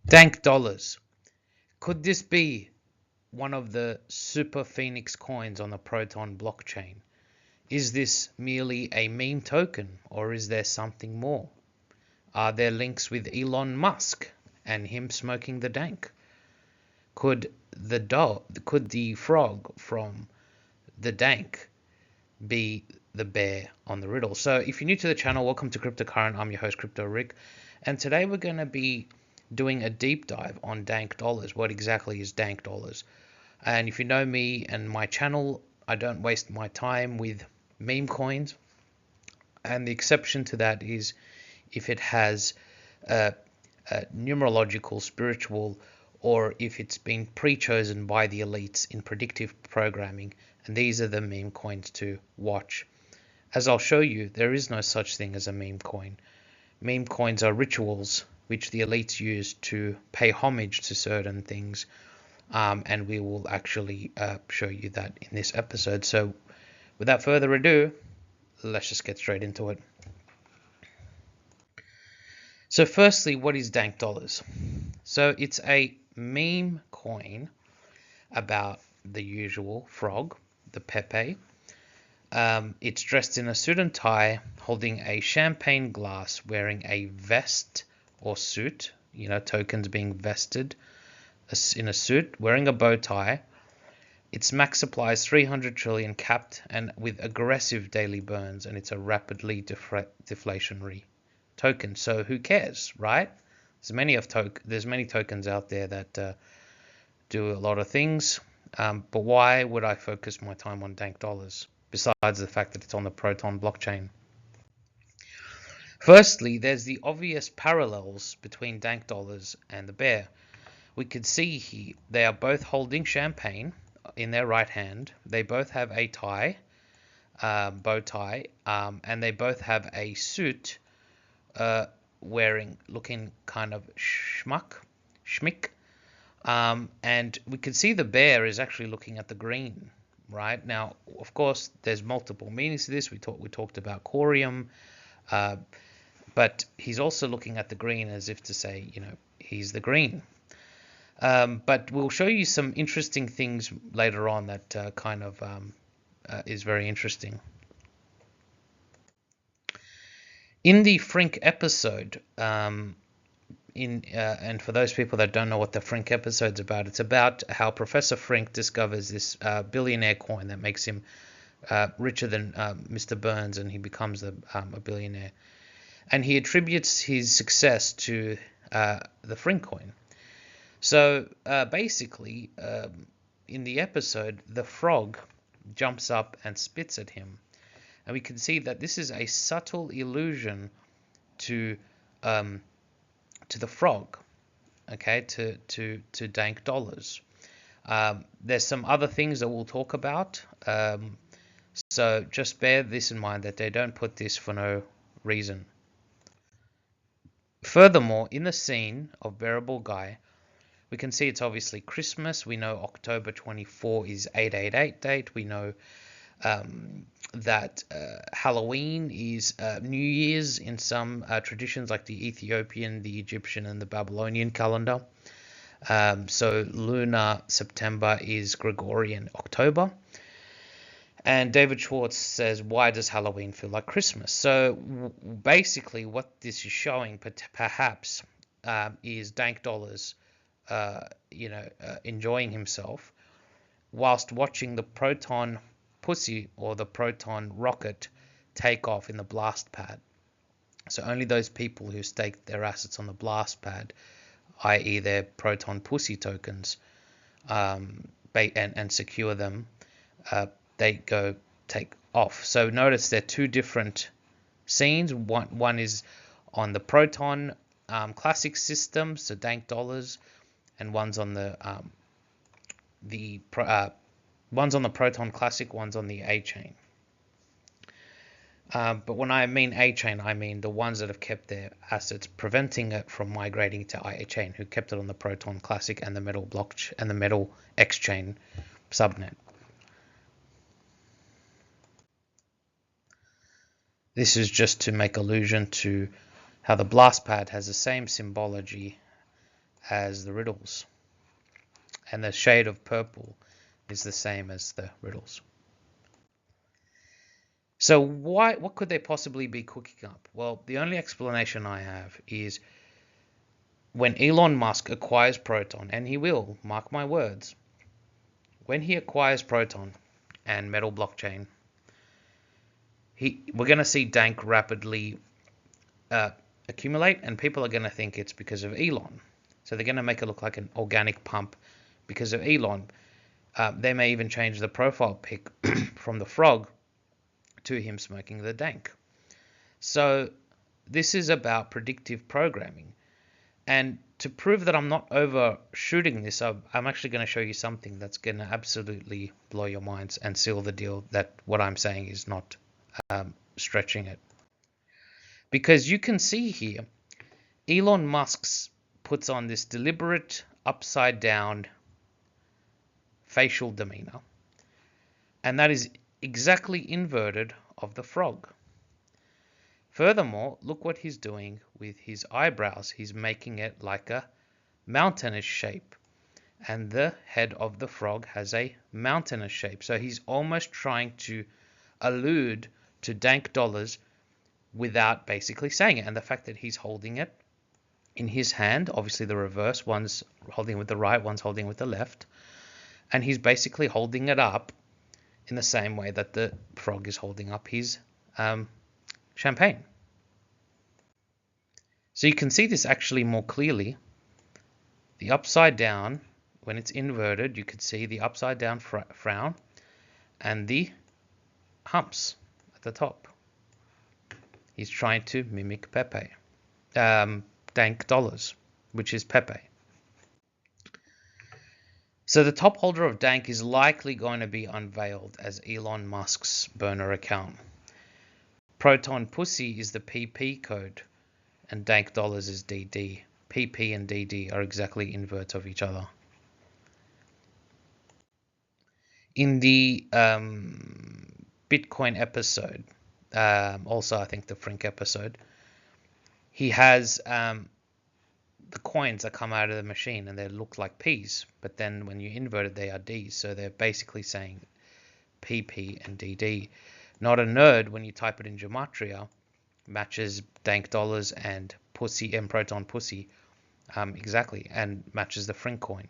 Dank Dollars. Could this be one of the super Phoenix coins on the Proton blockchain? Is this merely a meme token, or is there something more? Are there links with Elon Musk and him smoking the dank? Could the frog from the dank be the bear on the riddle? So if you're new to the channel, welcome to CryptoCurrent. I'm your host CryptoRick, and today we're going to be doing a deep dive on Dank Dollars. What exactly is Dank Dollars? And if you know me and my channel, I don't waste my time with meme coins, and the exception to that is if it has a numerological, spiritual, or if it's been pre-chosen by the elites in predictive programming, and these are the meme coins to watch. As I'll show you, there is no such thing as a meme coin. Meme coins are rituals which the elites use to pay homage to certain things, and we will actually show you that in this episode. So without further ado, let's just get straight into it. So firstly, what is Dank Dollars? So it's a meme coin about the usual frog, the Pepe. It's dressed in a suit and tie, holding a champagne glass, wearing a vest or suit, tokens being vested in a suit, wearing a bow tie. Its max supply is 300 trillion capped and with aggressive daily burns, and it's a rapidly deflationary token. So who cares, right? There's many tokens out there that do a lot of things, but why would I focus my time on Dank Dollars besides the fact that it's on the Proton blockchain? Firstly, there's the obvious parallels between Dank Dollars and the bear. We could see here they are both holding champagne in their right hand. They both have a tie, bow tie, and they both have a suit, looking kind of schmick. And we can see the bear is actually looking at the green. Right now, of course, there's multiple meanings to this. We talked about corium, but he's also looking at the green as if to say, he's the green. But we'll show you some interesting things later on that is very interesting. In the Frink episode, and for those people that don't know what the Frink episode's about, it's about how Professor Frink discovers this billionaire coin that makes him richer than Mr. Burns, and he becomes a billionaire. And he attributes his success to the Frink coin. So basically, in the episode, the frog jumps up and spits at him, and we can see that this is a subtle allusion to the frog, okay, to Dank Dollars. There's some other things that we'll talk about, so just bear this in mind that they don't put this for no reason. Furthermore, in the scene of Bearable Guy, we can see it's obviously Christmas. We know October 24 is 888 date. We know that Halloween is New Year's in some traditions, like the Ethiopian, the Egyptian, and the Babylonian calendar. So lunar September is Gregorian October. And David Schwartz says, why does Halloween feel like Christmas? So basically what this is showing perhaps is Dank Dollars enjoying himself whilst watching the Proton pussy or the Proton rocket take off in the blast pad. So only those people who staked their assets on the blast pad, i.e. their Proton pussy tokens, and secure them, they go take off. So notice there are two different scenes. One is on the Proton classic system, so Dank Dollars, and one's on the Proton Classic, one's on the A chain. But when I mean A chain, I mean the ones that have kept their assets, preventing it from migrating to IA chain, who kept it on the Proton Classic and the Metal and the Metal X chain subnet. This is just to make allusion to how the blast pad has the same symbology as the riddles. And the shade of purple is the same as the riddles. So what could they possibly be cooking up? Well, the only explanation I have is when Elon Musk acquires Proton, and he will, mark my words, when he acquires Proton and Metal blockchain, we're going to see Dank rapidly accumulate, and people are going to think it's because of Elon. So they're going to make it look like an organic pump because of Elon. They may even change the profile pic from the frog to him smoking the dank. So this is about predictive programming. And to prove that I'm not overshooting this, I'm actually going to show you something that's going to absolutely blow your minds and seal the deal that what I'm saying is not stretching it. Because you can see here, Elon Musk puts on this deliberate upside down facial demeanor, and that is exactly inverted of the frog. Furthermore, look what he's doing with his eyebrows. He's making it like a mountainous shape, and the head of the frog has a mountainous shape. So he's almost trying to allude to Dank Dollars without basically saying it. And the fact that he's holding it in his hand, obviously the reverse, one's holding with the right, one's holding with the left, and he's basically holding it up in the same way that the frog is holding up his champagne. So you can see this actually more clearly. The upside down, when it's inverted, you could see the upside down frown and the humps at the top. He's trying to mimic Pepe, Dank Dollars, which is Pepe. So the top holder of Dank is likely going to be unveiled as Elon Musk's burner account. Proton Pussy is the PP code, and Dank Dollars is DD. PP and DD are exactly inverts of each other. In the Bitcoin episode, also I think the Frink episode, he has the coins that come out of the machine and they look like P's, but then when you invert it, they are D's. So they're basically saying PP and DD. Not a nerd, when you type it in Gematria, matches Dank Dollars and Pussy and Proton Pussy exactly, and matches the Frink coin.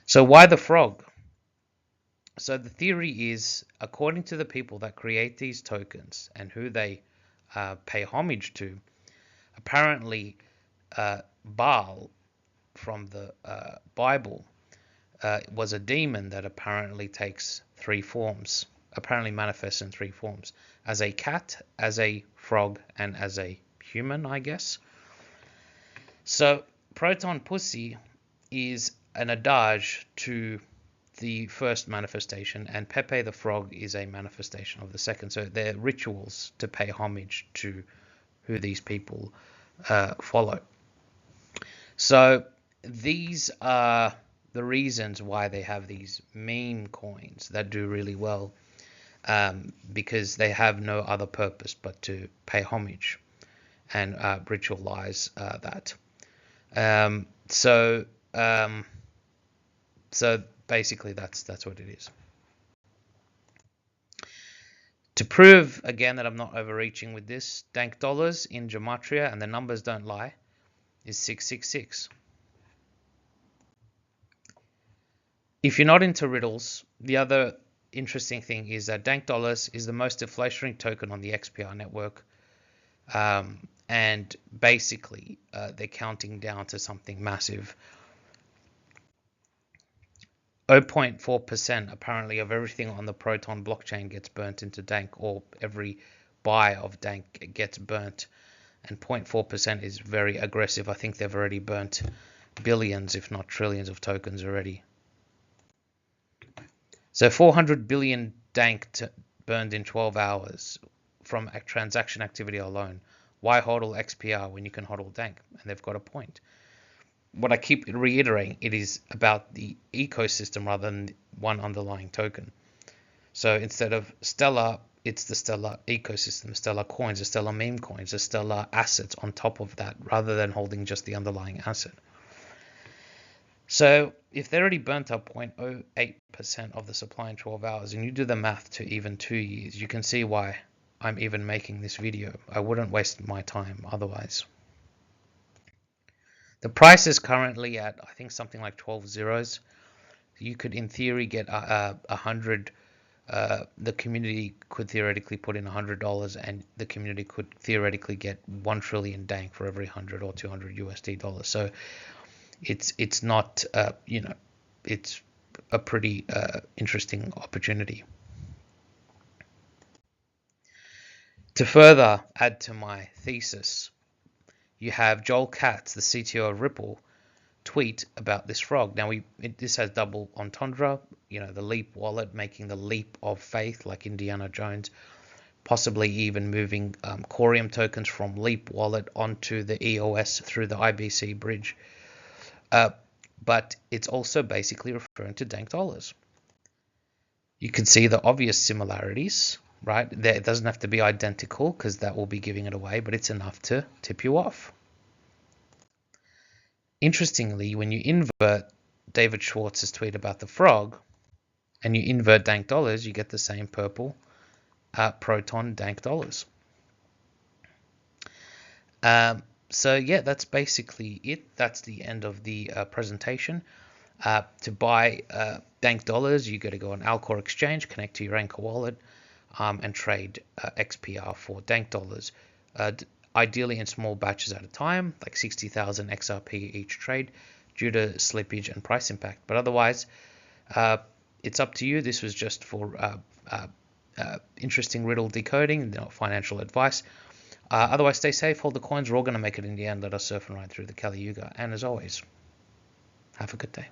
So why the frog? So the theory is, according to the people that create these tokens and who they pay homage to, apparently Baal from the Bible was a demon that apparently takes three forms, apparently manifests in three forms: as a cat, as a frog, and as a human, I guess. So Proton Pussy is an adage to the first manifestation, and Pepe the frog is a manifestation of the second. So they're rituals to pay homage to who these people follow. So these are the reasons why they have these meme coins that do really well, because they have no other purpose but to pay homage and ritualize that. So basically that's what it is. To prove again that I'm not overreaching with this, Dank Dollars in Gematria, and the numbers don't lie, is 666. If you're not into riddles, the other interesting thing is that Dank Dollars is the most deflationary token on the XPR network, and basically they're counting down to something massive. 0.4% apparently of everything on the Proton blockchain gets burnt into Dank, or every buy of Dank gets burnt, and 0.4% is very aggressive. I think they've already burnt billions, if not trillions, of tokens already. So 400 billion Dank burned in 12 hours from transaction activity alone. Why hodl XPR when you can hodl Dank? And they've got a point. What I keep reiterating, it is about the ecosystem rather than one underlying token. So instead of Stellar it's the stellar ecosystem, stellar coins, the stellar meme coins, the stellar assets on top of that, rather than holding just the underlying asset. So if they already burnt up 0.08% of the supply in 12 hours, and you do the math to even 2 years, you can see why I'm even making this video. I wouldn't waste my time otherwise. The price is currently at, I think, something like 12 zeros. You could, in theory, get 100. The community could theoretically put in $100, and the community could theoretically get 1 trillion dank for every 100 or 200 USD dollars. So it's not, it's a pretty interesting opportunity. To further add to my thesis, you have Joel Katz, the CTO of Ripple, tweet about this frog. Now, this has double entendre, the Leap wallet, making the leap of faith like Indiana Jones, possibly even moving Corium tokens from Leap wallet onto the EOS through the IBC bridge. But it's also basically referring to Dank Dollars. You can see the obvious similarities, right? It doesn't have to be identical because that will be giving it away, but it's enough to tip you off. Interestingly, when you invert David Schwartz's tweet about the frog and you invert Dank Dollars, you get the same purple proton Dank Dollars. So yeah, that's basically it. That's the end of the presentation. To buy Dank Dollars, you got to go on Alcor Exchange, connect to your Anchor wallet, and trade XPR for Dank Dollars. Ideally in small batches at a time, like 60,000 XRP each trade, due to slippage and price impact. But otherwise, it's up to you. This was just for interesting riddle decoding, not financial advice. Otherwise, stay safe, hold the coins. We're all going to make it in the end. Let us surf and ride through the Kali Yuga. And as always, have a good day.